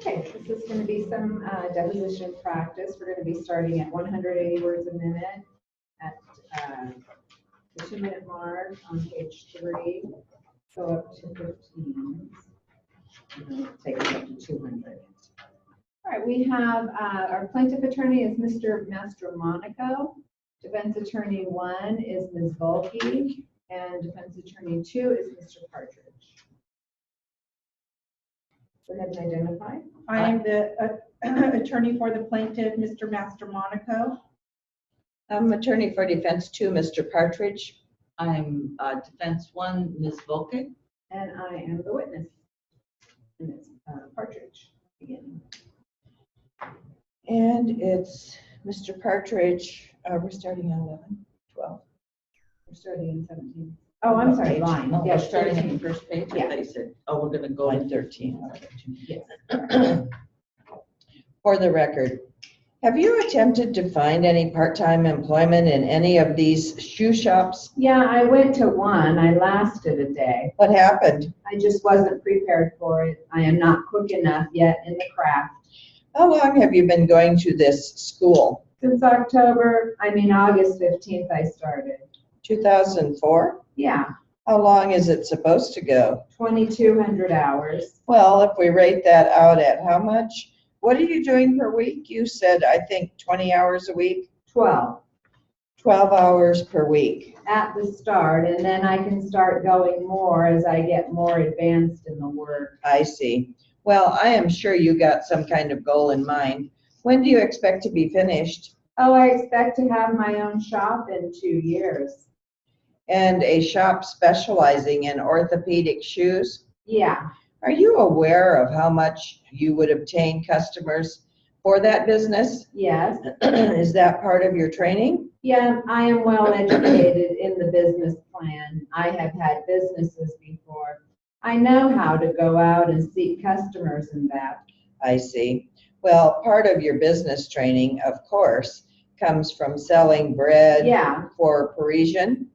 Okay, this is going to be some deposition practice. We're going to be starting at 180 words a minute at the 2-minute mark on page 3. Go up to 15. And then take it up to 200. All right, we have our plaintiff attorney is Mr. Mastromonaco. Defense attorney 1 is Ms. Volke, and defense attorney 2 is Mr. Partridge. Go ahead and identify. I am the attorney for the plaintiff, Mr. Mastromonaco. I'm attorney for defense 2, Mr. Partridge. I'm defense 1, Ms. Volke. And I am the witness, Ms. Partridge. Again. And it's Mr. Partridge. We're starting on 11, 12. We're starting in 17. Oh, I'm sorry, line. Oh, Yes, we're starting 13. at the first page. Yeah. I thought you said, oh, we're going to go to 13. Yes. For the record, have you attempted to find any part-time employment in any of these shoe shops? Yeah, I went to one. I lasted a day. What happened? I just wasn't prepared for it. I am not quick enough yet in the craft. How long have you been going to this school? Since August 15th, I started. 2004? Yeah, How long is it supposed to go? 2,200 hours. Well, if we rate that out at how much? What are you doing per week? You said, I think, 20 hours a week? 12 hours per week. at the start, and then I can start going more as I get more advanced in the work. I see. Well, I am sure you got some kind of goal in mind. When do you expect to be finished? Oh, I expect to have my own shop in 2 years. And a shop specializing in orthopedic shoes? Yeah. Are you aware of how much you would obtain customers for that business? Yes. Is that part of your training? Yeah, I am well educated in the business plan. I have had businesses before. I know how to go out and seek customers and that. I see. Well, part of your business training, of course, comes from selling bread Yeah. for Parisian,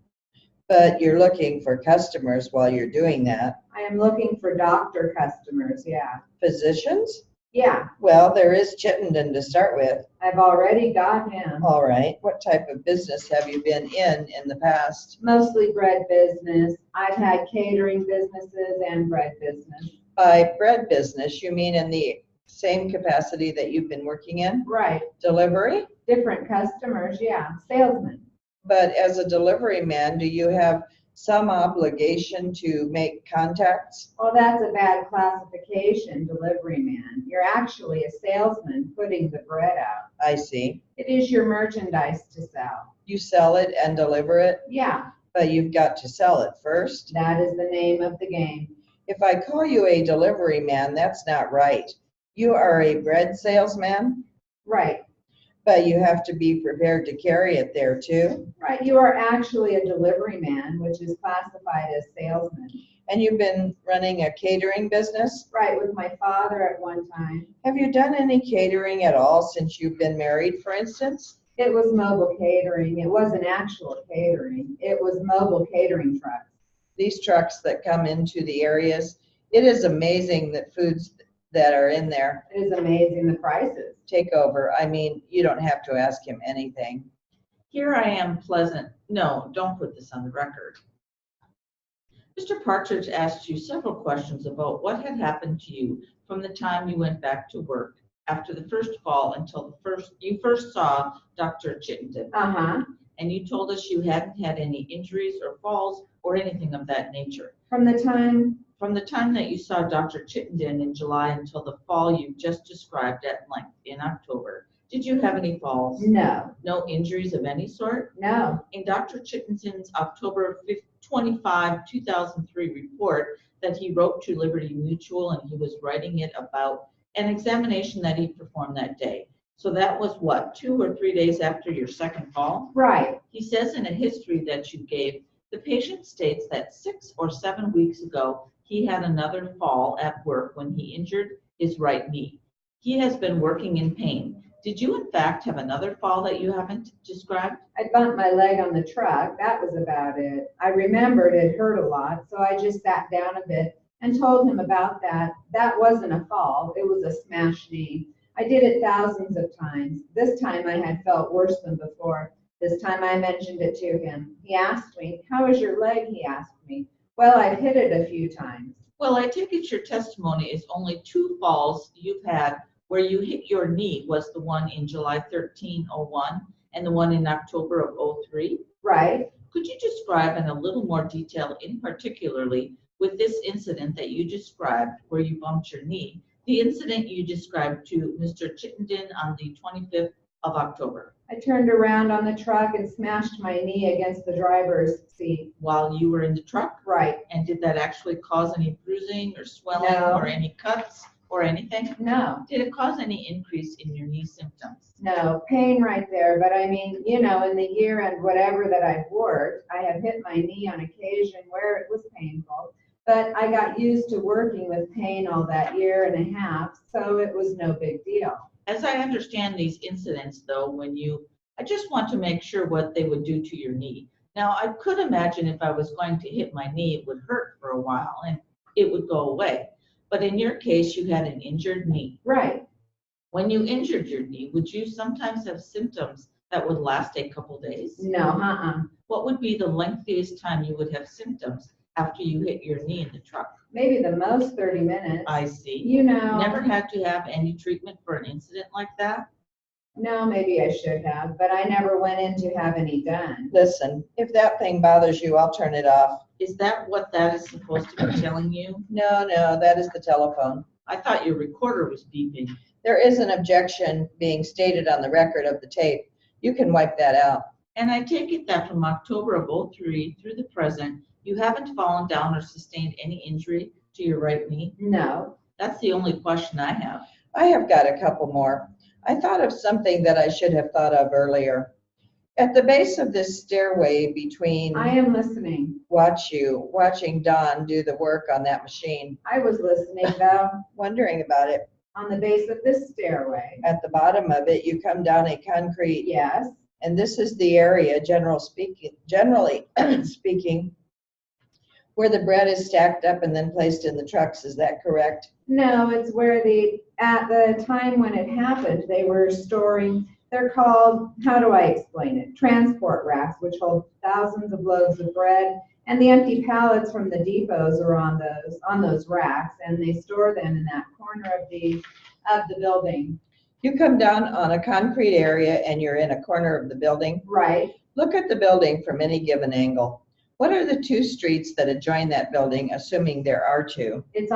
but you're looking for customers while you're doing that. I am looking for doctor customers, yeah. Physicians? Yeah, Well, there is Chittenden to start with. I've already got him. All right. What type of business have you been in the past? Mostly bread business. I've had catering businesses and bread business. By bread business, you mean in the same capacity that you've been working in? Right. Delivery? Different customers, yeah. Salesmen. But as a delivery man, do you have some obligation to make contacts? Well, that's a bad classification, delivery man. You're actually a salesman putting the bread out. I see. It is your merchandise to sell. You sell it and deliver it, Yeah, but you've got to sell it first. that is the name of the game. If I call you a delivery man, that's not right. You are a bread salesman, Right, but you have to be prepared to carry it there too. right. You are actually a delivery man, which is classified as salesman. And you've been running a catering business? Right, with my father at one time. Have you done any catering at all since you've been married, for instance? It was mobile catering. It wasn't actual catering. It was mobile catering trucks. These trucks that come into the areas, it is amazing that foods that are in there It is amazing the prices. take over. I mean, you don't have to ask him anything. Here I am pleasant. No, don't put this on the record. Mr. Partridge asked you several questions about what had happened to you from the time you went back to work after the first fall until you first saw Dr. Chittenden. Uh-huh. And you told us you hadn't had any injuries or falls or anything of that nature. From the time that you saw Dr. Chittenden in July until the fall you just described at length in October, did you have any falls? No, No injuries of any sort? no. In Dr. Chittenden's October 25, 2003 report that he wrote to Liberty Mutual, and he was writing it about an examination that he performed that day. So that was what, 2 or 3 days after your second fall? Right. He says in a history that you gave, the patient states that 6 or 7 weeks ago, he had another fall at work when he injured his right knee. He has been working in pain. Did you in fact have another fall that you haven't described? I bumped my leg on the truck. That was about it. I remembered it hurt a lot, so I just sat down a bit and told him about that. That wasn't a fall, it was a smashed knee. I did it thousands of times. This time I had felt worse than before. This time I mentioned it to him. He asked me, "How is your leg?" he asked me. "Well, I've hit it a few times." Well, I take it your testimony is only 2 falls you've had where you hit your knee was the one in July 13/01 and the one in October of '03. Right. Could you describe in a little more detail, in particularly with this incident that you described where you bumped your knee, the incident you described to Mr. Chittenden on the 25th of October? I turned around on the truck and smashed my knee against the driver's seat. While you were in the truck? Right. And did that actually cause any bruising or swelling No. or any cuts or anything? No, Did it cause any increase in your knee symptoms? no, pain right there. But I mean, you know, in the year and whatever that I've worked, I have hit my knee on occasion where it was painful. But I got used to working with pain all that year and a half, so it was no big deal. As I understand these incidents, though, I just want to make sure what they would do to your knee. Now, I could imagine if I was going to hit my knee, it would hurt for a while and it would go away. But in your case, you had an injured knee. Right. When you injured your knee, would you sometimes have symptoms that would last a couple days? No, What would be the lengthiest time you would have symptoms after you hit your knee in the truck? Maybe the most 30 minutes. I see. You know. Never had to have any treatment for an incident like that? No, maybe I should have, but I never went in to have any done. Listen, if that thing bothers you, I'll turn it off. Is that what that is supposed to be telling you? No, that is the telephone. I thought your recorder was beeping. There is an objection being stated on the record of the tape. You can wipe that out. And I take it that from October of '03 through the present, you haven't fallen down or sustained any injury to your right knee? No. That's the only question I have. I have got a couple more. I thought of something that I should have thought of earlier. At the base of this stairway between I am listening. watching Don do the work on that machine, I was listening though. wondering about it. On the base of this stairway. At the bottom of it, you come down a concrete, Yes. and this is the area, generally speaking, where the bread is stacked up and then placed in the trucks. Is that correct? No, it's where at the time when it happened, they were storing, they're called, how do I explain it? Transport racks, which hold thousands of loaves of bread, and the empty pallets from the depots are on those racks, and they store them in that corner of the building. You come down on a concrete area and you're in a corner of the building. Right. Look at the building from any given angle. What are the 2 streets that adjoin that building, assuming there are 2? It's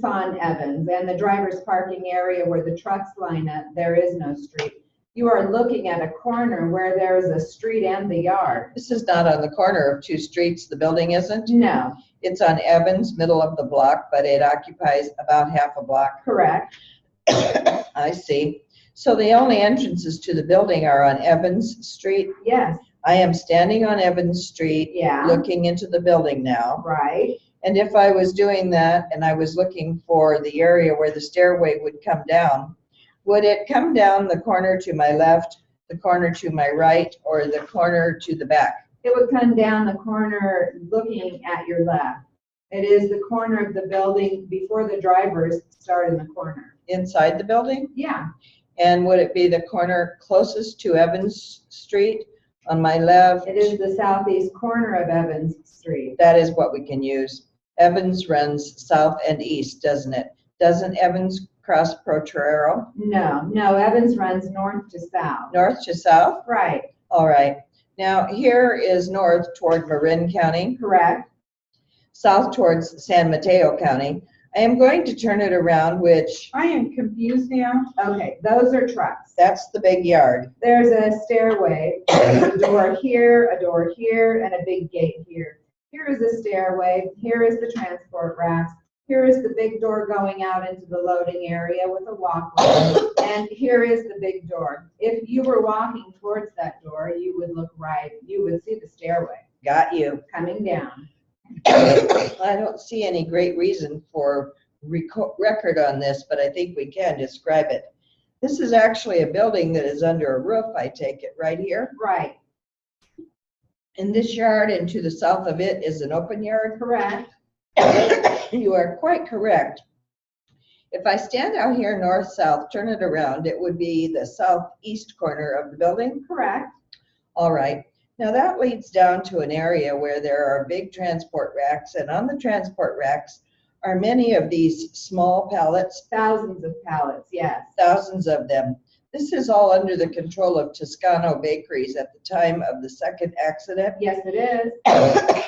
on Evans, and the driver's parking area where the trucks line up, there is no street. You are looking at a corner where there is a street and the yard. This is not on the corner of 2 streets, the building isn't? No. It's on Evans, middle of the block, but it occupies about half a block. Correct. I see. So the only entrances to the building are on Evans Street? Yes. I am standing on Evans Street, Yeah. looking into the building now. Right. And if I was doing that and I was looking for the area where the stairway would come down, would it come down the corner to my left, the corner to my right, or the corner to the back? It would come down the corner looking at your left. It is the corner of the building before the drivers start in the corner. Inside the building? Yeah. And would it be the corner closest to Evans Street on my left? It is the southeast corner of Evans Street. That is what we can use. Evans runs south and east, doesn't it? Doesn't Evans cross Potrero? No, Evans runs north to south. North to south? Right. All right. Now here is north toward Marin County, Correct. south towards San Mateo County. I am going to turn it around, which, I am confused now. Okay, those are trucks. that's the big yard. There's a stairway, a door here, and a big gate here. Here is the stairway, here is the transport racks, here is the big door going out into the loading area with a walkway, and here is the big door. If you were walking towards that door, you would look right, you would see the stairway Got you. coming down. I don't see any great reason for record on this, but I think we can describe it. This is actually a building that is under a roof, I take it, right here. Right, In this yard and to the south of it is an open yard. correct. You are quite correct. If I stand out here north-south, turn it around, it would be the southeast corner of the building? Correct. All right. Now that leads down to an area where there are big transport racks, and on the transport racks are many of these small pallets, Thousands of pallets, yes. thousands of them. This is all under the control of Toscano Bakeries at the time of the second accident. Yes, it is.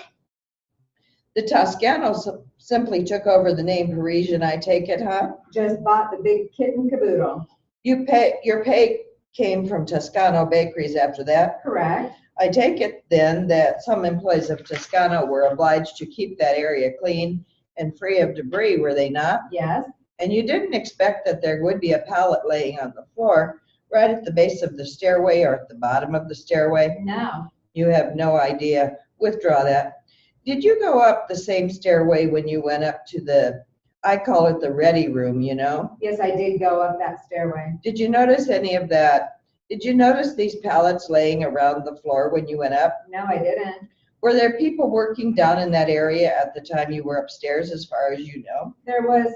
The Toscanos simply took over the name Parisian, I take it, huh? Just bought the big kit and caboodle. Your pay came from Toscano Bakeries after that. Correct. I take it then that some employees of Toscano were obliged to keep that area clean and free of debris, were they not? Yes. And you didn't expect that there would be a pallet laying on the floor right at the base of the stairway or at the bottom of the stairway? No. You have no idea. Withdraw that. Did you go up the same stairway when you went up to the, I call it the ready room, you know? Yes, I did go up that stairway. Did you notice any of that? Did you notice these pallets laying around the floor when you went up? No, I didn't. Were there people working down in that area at the time you were upstairs, as far as you know? There was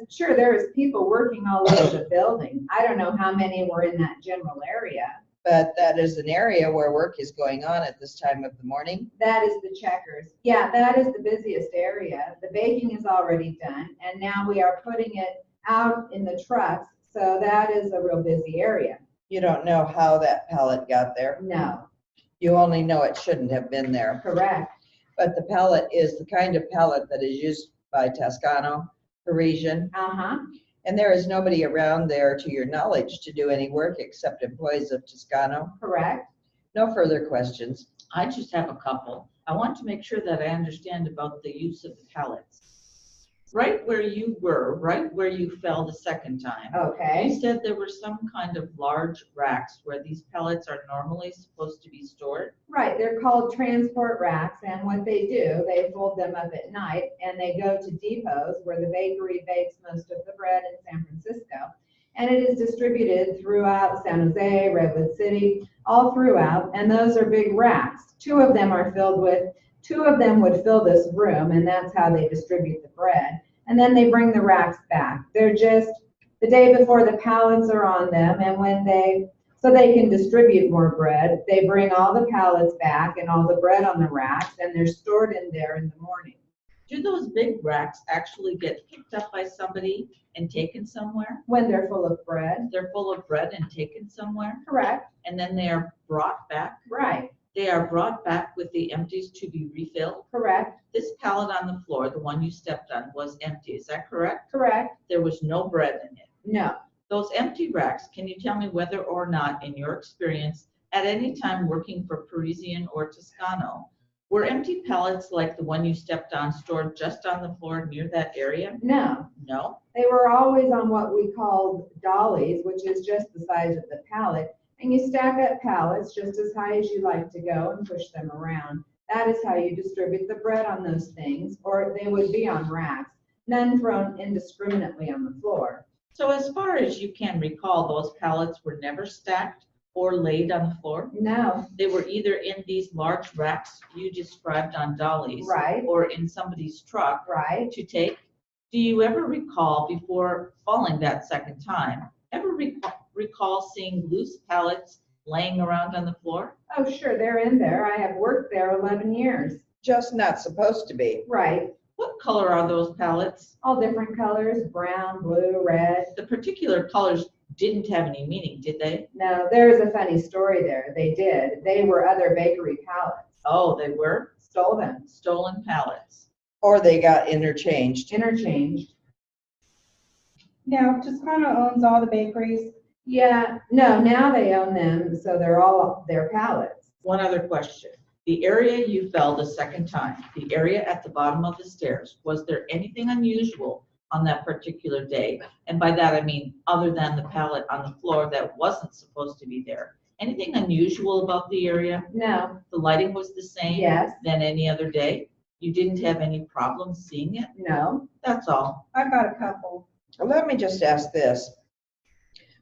people working all over the building. I don't know how many were in that general area. But that is an area where work is going on at this time of the morning. That is the Checkers. Yeah, that is the busiest area. The baking is already done, and now we are putting it out in the trucks, so that is a real busy area. You don't know how that pallet got there. No. You only know it shouldn't have been there. Correct. But the pallet is the kind of pallet that is used by Toscano, Parisian, Uh-huh. and there is nobody around there, to your knowledge, to do any work except employees of Toscano. Correct. No further questions. I just have a couple. I want to make sure that I understand about the use of the pallets. Right where you were, right where you fell the second time. Okay. You said there were some kind of large racks where these pallets are normally supposed to be stored. Right, they're called transport racks, and what they do, they fold them up at night, and they go to depots where the bakery bakes most of the bread in San Francisco. And it is distributed throughout San Jose, Redwood City, all throughout, and those are big racks. Two of them would fill this room, and that's how they distribute the bread. And then they bring the racks back. They're just the day before the pallets are on them, and so they can distribute more bread, they bring all the pallets back and all the bread on the racks, and they're stored in there in the morning. Do those big racks actually get picked up by somebody and taken somewhere? When they're full of bread. They're full of bread and taken somewhere, Correct. and then they are brought back? Right. They are brought back with the empties to be refilled? Correct. This pallet on the floor, the one you stepped on, was empty, is that correct? Correct. There was no bread in it. No. Those empty racks, can you tell me whether or not, in your experience, at any time working for Parisian or Toscano, were empty pallets like the one you stepped on stored just on the floor near that area? No. No? They were always on what we called dollies, which is just the size of the pallet. And you stack up pallets just as high as you like to go and push them around. That is how you distribute the bread on those things, or they would be on racks, none thrown indiscriminately on the floor. So as far as you can recall, those pallets were never stacked or laid on the floor? No. They were either in these large racks you described on dollies. Right. Or in somebody's truck. Right. To take. Do you ever recall, before falling that second time, recall seeing loose pallets laying around on the floor? Oh, sure, they're in there. I have worked there 11 years. Just not supposed to be. Right. What color are those pallets? All different colors, brown, blue, red. The particular colors didn't have any meaning, did they? No, there's a funny story there. They did. They were other bakery pallets. Oh, they were? Stole them. Stolen pallets. Or they got interchanged. Interchanged. Now, Toscano owns all the bakeries. Yeah, no, now they own them, so they're all their pallets. One other question. The area you fell the second time, the area at the bottom of the stairs, was there anything unusual on that particular day? And by that I mean other than the pallet on the floor that wasn't supposed to be there. Anything unusual about the area? No. The lighting was the same Yes. than any other day? You didn't have any problems seeing it? No. That's all. I've got a couple. Well, let me just ask this.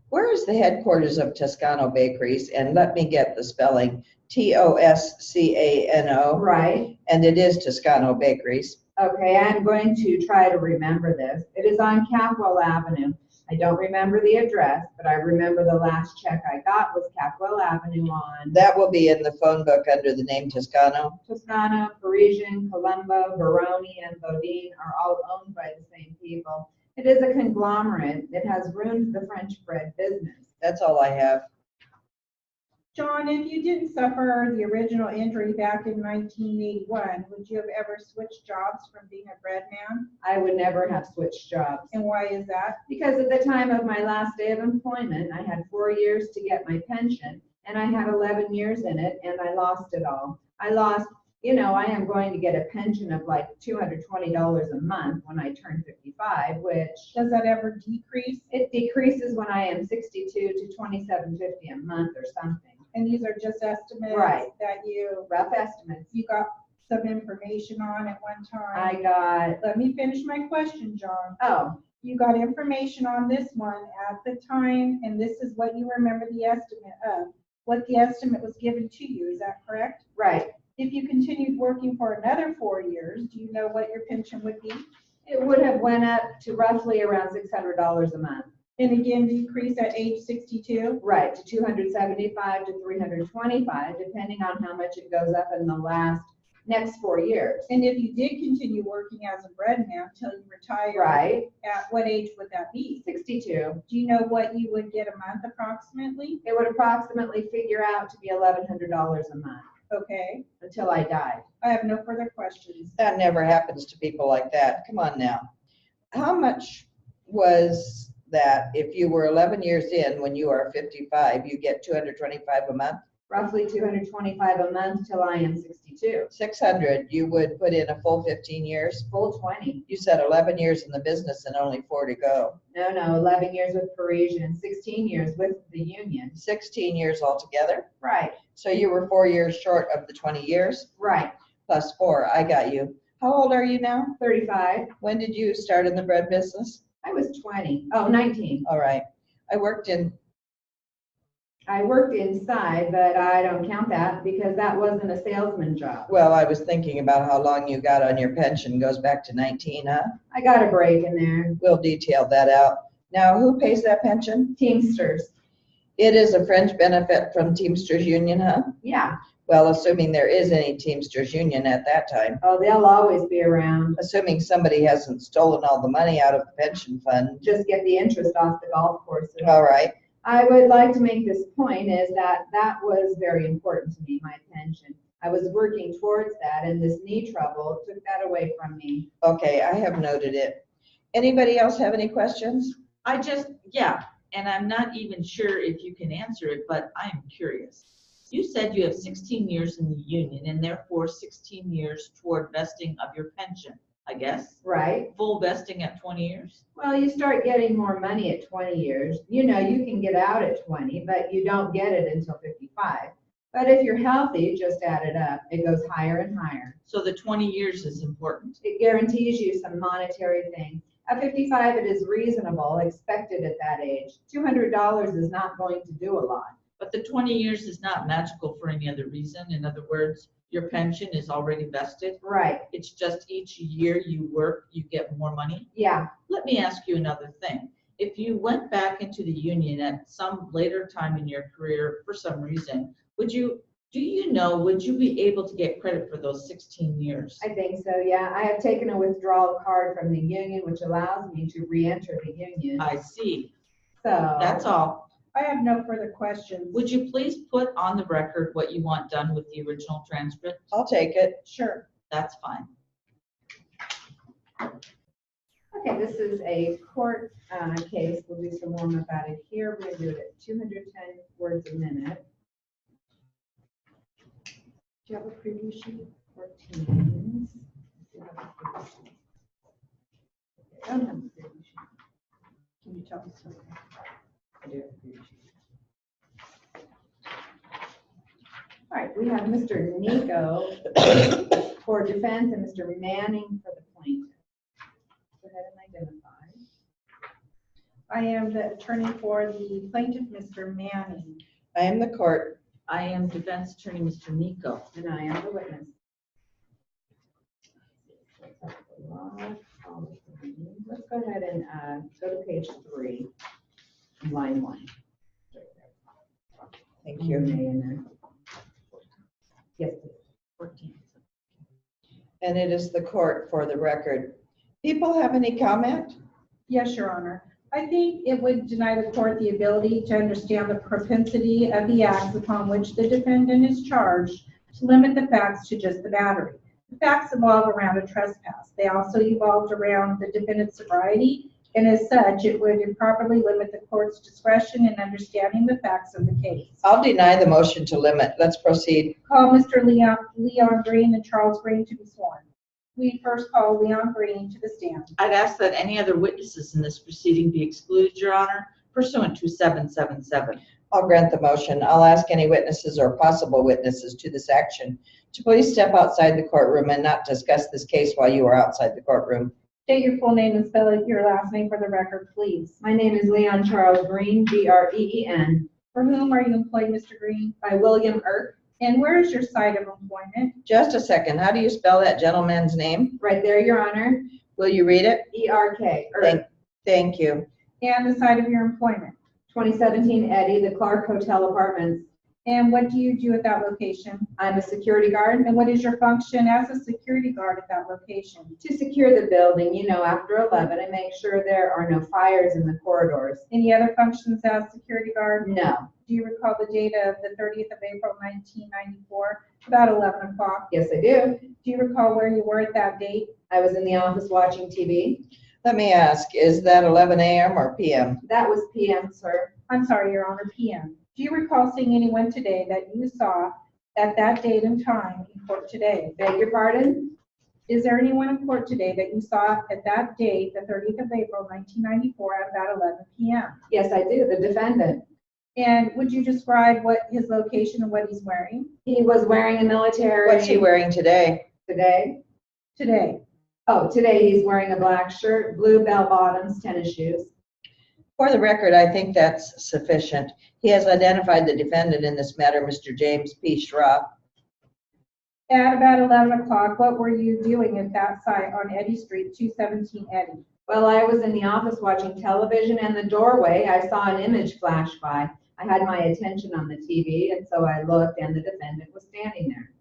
Where is the headquarters of Toscano Bakeries? And let me get the spelling, Toscano. Right. And it is Toscano Bakeries. Okay, I'm going to try to remember this. It is on Capwell Avenue. I don't remember the address, but I remember the last check I got was Capwell Avenue on That will be in the phone book under the name Toscano. Toscana, Parisian, Colombo, Veroni, and Bodine are all owned by the same people. It is a conglomerate. It has ruined the French bread business. That's all I have. John, if you didn't suffer the original injury back in 1981, would you have ever switched jobs from being a bread man? I would never have switched jobs. And why is that? Because at the time of my last day of employment, I had 4 years to get my pension, and I had 11 years in it, and I lost it all. I lost, I am going to get a pension of like $220 a month when I turn 55, which Does that ever decrease? it decreases when I am 62 to $27.50 a month or something. And these are just estimates Right. that you Rough estimates. got some information on at one time. I got, Let me finish my question, John. oh, You got information on this one at the time, and this is what you remember the estimate of, what the estimate was given to you, is that correct? right. If you continued working for another 4 years, do you know what your pension would be? It would have went up to roughly around $600 a month. And again, decrease at age 62? Right, to 275 to 325, depending on how much it goes up in the next 4 years. And if you did continue working as a bread man until you retire, Right, at what age would that be? 62. Do you know what you would get a month approximately? It would approximately figure out to be $1,100 a month Okay, until I died. I have no further questions. That never happens to people like that. Come on now. How much was that if you were 11 years in, when you are 55, you get 225 a month? Roughly 225 a month till I am 62. 600, you would put in a full 15 years? Full 20. You said 11 years in the business and only 4 to go. No, 11 years with Parisian, 16 years with the union. 16 years altogether. Right, So you were 4 years short of the 20 years right. plus 4. I got you. How old are you now? 35. When did you start in the bread business? I was 20. Oh, 19. All right. I worked inside, but I don't count that because that wasn't a salesman job. well, I was thinking about how long you got on your pension. Goes back to 19, huh? I got a break in there. We'll detail that out. Now, who pays that pension? Teamsters. It is a fringe benefit from Teamsters Union, huh? Yeah. Well, assuming there is any Teamsters Union at that time. Oh, they'll always be around. Assuming somebody hasn't stolen all the money out of the pension fund. Just get the interest off the golf courses. All right. I would like to make this point is that was very important to me, my pension. I was working towards that, and this knee trouble took that away from me. Okay, I have noted it. Anybody else have any questions? Yeah, and I'm not even sure if you can answer it, but I'm curious. You said you have 16 years in the union and therefore 16 years toward vesting of your pension, I guess? Right. Full vesting at 20 years? Well, you start getting more money at 20 years. You can get out at 20, but you don't get it until 55. But if you're healthy, just add it up. It goes higher and higher. So the 20 years is important. It guarantees you some monetary thing. At 55, it is reasonable, expected at that age. $200 is not going to do a lot. But the 20 years is not magical for any other reason. In other words, your pension is already vested. Right. It's just each year you work, you get more money. Yeah. Let me ask you another thing. If you went back into the union at some later time in your career for some reason, would you be able to get credit for those 16 years? I think so, yeah. I have taken a withdrawal card from the union, which allows me to re-enter the union. I see. So That's all. I have no further questions. Would you please put on the record what you want done with the original transcript? I'll take it. Sure. That's fine. Okay, this is a court case. We'll do some warm-up at it here. We're going to do it at 210 words a minute. Do you have a preview sheet? 14. Do you have a preview sheet? I don't have a preview sheet. Can you tell me something? I do have a preview sheet. All right, we have Mr. Nico for defense and Mr. Manning for the plaintiff. Go ahead and identify. I am the attorney for the plaintiff, Mr. Manning. I am the court. I am defense attorney, Mr. Nico. And I am the witness. Let's go ahead and go to page 3, line 1. Thank you. In there. Yes, please. 14. And it is the court for the record. People have any comment? Yes, Your Honor. I think it would deny the court the ability to understand the propensity of the acts upon which the defendant is charged to limit the facts to just the battery. The facts evolve around a trespass. They also evolved around the defendant's sobriety, and as such, it would improperly limit the court's discretion in understanding the facts of the case. I'll deny the motion to limit. Let's proceed. Call Mr. Leon Green and Charles Green to be sworn. We first call Leon Green to the stand. I'd ask that any other witnesses in this proceeding be excluded, Your Honor, pursuant to 777. I'll grant the motion. I'll ask any witnesses or possible witnesses to this action to please step outside the courtroom and not discuss this case while you are outside the courtroom. State your full name and spell your last name for the record, please. My name is Leon Charles Green, Green. For whom are you employed, Mr. Green? By William Irk. And where is your site of employment? Just a second. How do you spell that gentleman's name? Right there, Your Honor. Will you read it? ERK. Irk. Thank you. And the site of your employment? 2017 Eddie, the Clark Hotel Apartments. And what do you do at that location? I'm a security guard. And what is your function as a security guard at that location? To secure the building, after 11, I make sure there are no fires in the corridors. Any other functions as security guard? No. Do you recall the date of the 30th of April, 1994, about 11 o'clock? Yes, I do. Do you recall where you were at that date? I was in the office watching TV. Let me ask, is that 11 a.m. or p.m.? That was PM, sir. I'm sorry, Your Honor, PM. Do you recall seeing anyone today that you saw at that date and time in court today? Beg your pardon? Is there anyone in court today that you saw at that date, the 30th of April, 1994, at about 11 p.m.? Yes, I do. The defendant. And would you describe what his location and what he's wearing? He was wearing a military. What's he wearing today? Today? Today. Oh, today he's wearing a black shirt, blue bell bottoms, tennis shoes. For the record, I think that's sufficient. He has identified the defendant in this matter, Mr. James P. Schroff. At about 11 o'clock, what were you doing at that site on Eddy Street, 217 Eddy? Well, I was in the office watching television, and the doorway, I saw an image flash by. I had my attention on the TV, and so I looked, and the defendant was standing there.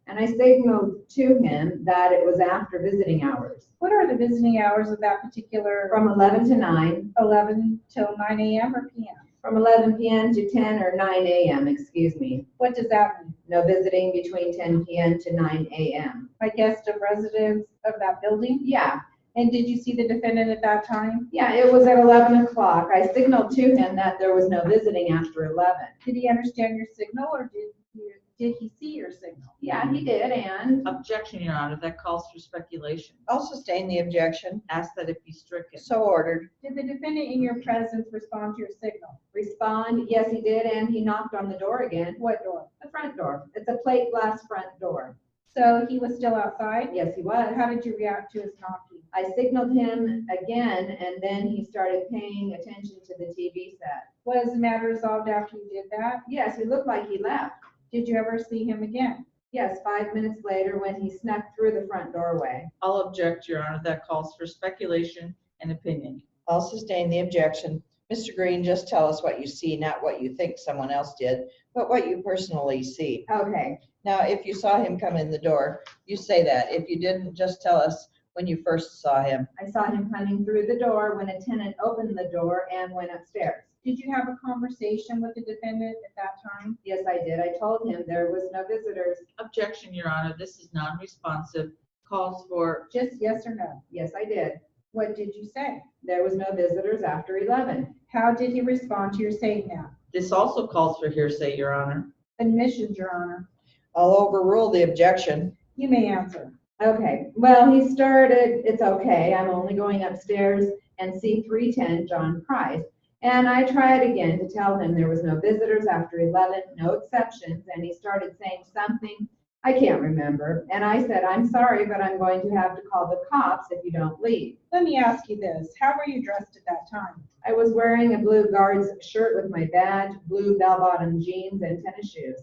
And I signaled to him that it was after visiting hours. What are the visiting hours of that particular? From 11 to 9. 11 till 9 a.m. or p.m.? From 11 p.m. to 10 or 9 a.m., excuse me. What does that mean? No visiting between 10 p.m. to 9 a.m. By guest of residents of that building? Yeah. And did you see the defendant at that time? Yeah, it was at 11 o'clock. I signaled to him that there was no visiting after 11. Did he understand your signal, or did he see your signal? Yeah, he did, and Objection, Your Honor, that calls for speculation. I'll sustain the objection. Ask that it be stricken. So ordered. Did the defendant in your presence respond to your signal? respond, yes, he did, and he knocked on the door again. What door? The front door. It's a plate glass front door. So he was still outside? Yes, he was. How did you react to his knocking? I signaled him again, and then he started paying attention to the TV set. Was the matter resolved after you did that? Yes, he looked like he left. Did you ever see him again? Yes, 5 minutes later when he snuck through the front doorway. I'll object, Your Honor, that calls for speculation and opinion. I'll sustain the objection. Mr. Green, just tell us what you see, not what you think someone else did, but what you personally see. Okay. Now, if you saw him come in the door, you say that. If you didn't, just tell us when you first saw him. I saw him coming through the door when a tenant opened the door and went upstairs. Did you have a conversation with the defendant at that time? Yes, I did. I told him there was no visitors. Objection, Your Honor, this is non-responsive. Calls for Just yes or no? Yes, I did. What did you say? There was no visitors after 11. How did he respond to your saying that? This also calls for hearsay, Your Honor. Admissions, Your Honor. I'll overrule the objection. You may answer. Okay, well, he started, it's okay, I'm only going upstairs and see 310 John Price. And I tried again to tell him there was no visitors after 11, no exceptions, and he started saying something, I can't remember. And I said, I'm sorry, but I'm going to have to call the cops if you don't leave. Let me ask you this. How were you dressed at that time? I was wearing a blue guard's shirt with my badge, blue bell-bottom jeans, and tennis shoes.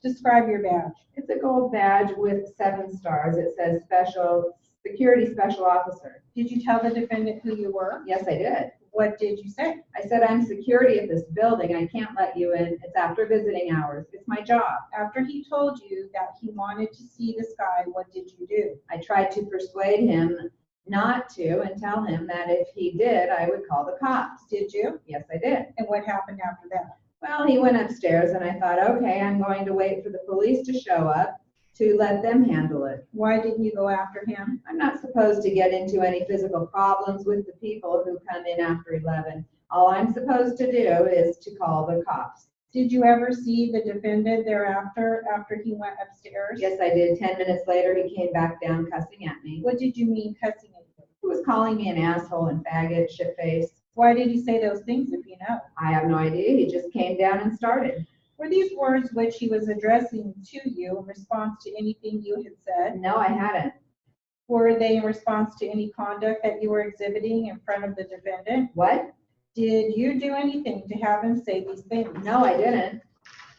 Describe your badge. It's a gold badge with 7 stars. It says Special security special officer. Did you tell the defendant who you were? Yes, I did. What did you say? I said, I'm security at this building. I can't let you in. It's after visiting hours. It's my job. After he told you that he wanted to see this guy, what did you do? I tried to persuade him not to and tell him that if he did, I would call the cops. Did you? Yes, I did. And what happened after that? Well, he went upstairs and I thought, okay, I'm going to wait for the police to show up to let them handle it. Why didn't you go after him? I'm not supposed to get into any physical problems with the people who come in after 11. All I'm supposed to do is to call the cops. Did you ever see the defendant thereafter, after he went upstairs? Yes, I did. 10 minutes later, he came back down cussing at me. What did you mean cussing at you? He was calling me an asshole and faggot, shitface. Why did he say those things if you know? I have no idea. He just came down and started. Were these words which he was addressing to you in response to anything you had said? No, I hadn't. Were they in response to any conduct that you were exhibiting in front of the defendant? What? Did you do anything to have him say these things? No, I didn't.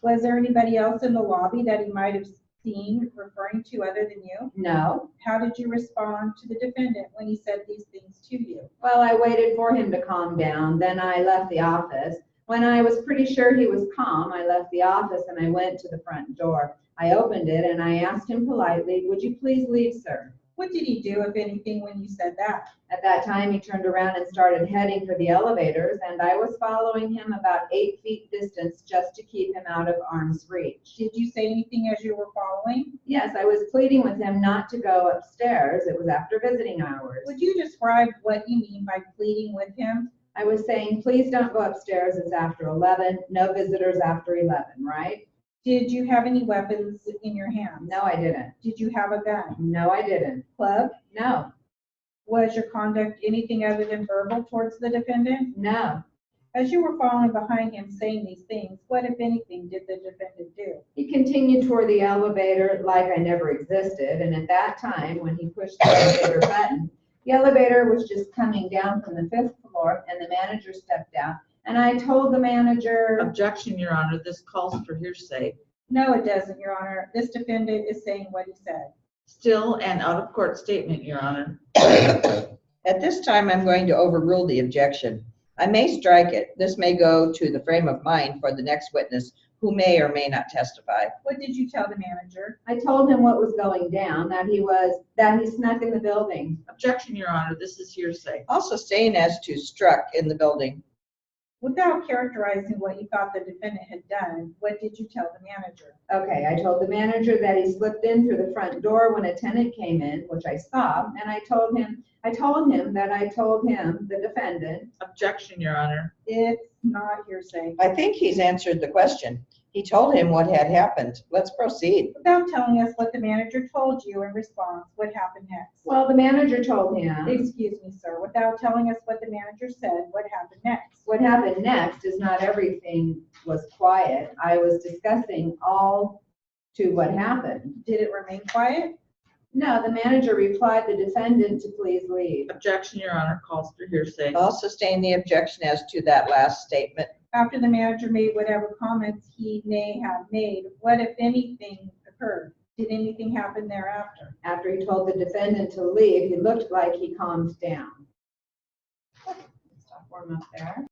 Was there anybody else in the lobby that he might have seen referring to other than you? No. How did you respond to the defendant when he said these things to you? Well, I waited for him to calm down. Then I left the office. When I was pretty sure he was calm, I left the office and I went to the front door. I opened it and I asked him politely, would you please leave, sir? What did he do, if anything, when you said that? At that time, he turned around and started heading for the elevators, and I was following him about 8 feet distance just to keep him out of arm's reach. Did you say anything as you were following? Yes, I was pleading with him not to go upstairs. It was after visiting hours. Would you describe what you mean by pleading with him? I was saying, please don't go upstairs. It's after 11. No visitors after 11, right? Did you have any weapons in your hand? No, I didn't. Did you have a gun? No, I didn't. Club? No, Was your conduct anything other than verbal towards the defendant? no. As you were following behind him saying these things, what, if anything, did the defendant do? He continued toward the elevator like I never existed, and at that time, when he pushed the elevator button, the elevator was just coming down from the 5th floor, and the manager stepped out, and I told the manager, Objection, Your Honor, this calls for hearsay. No, it doesn't, Your Honor. This defendant is saying what he said. Still an out-of-court statement, Your Honor. At this time, I'm going to overrule the objection. I may strike it. This may go to the frame of mind for the next witness who may or may not testify. What did you tell the manager? I told him what was going down, that he snuck in the building. Objection, Your Honor, this is hearsay. Also staying as to struck in the building. Without characterizing what you thought the defendant had done, what did you tell the manager? Okay, I told the manager that he slipped in through the front door when a tenant came in, which I saw, and I told him that I told him, the defendant. Objection, Your Honor. It's not hearsay. I think he's answered the question. He told him what had happened. Let's proceed. Without telling us what the manager told you in response, what happened next? Well, the manager told him. Excuse me, sir. Without telling us what the manager said, what happened next? What happened next is not everything was quiet. I was discussing all to what happened. Did it remain quiet? No, the manager replied the defendant to please leave. Objection, Your Honor, calls for hearsay. I'll sustain the objection as to that last statement. After the manager made whatever comments he may have made, what, if anything, occurred? Did anything happen thereafter? After he told the defendant to leave, he looked like he calmed down. Stop warm up there.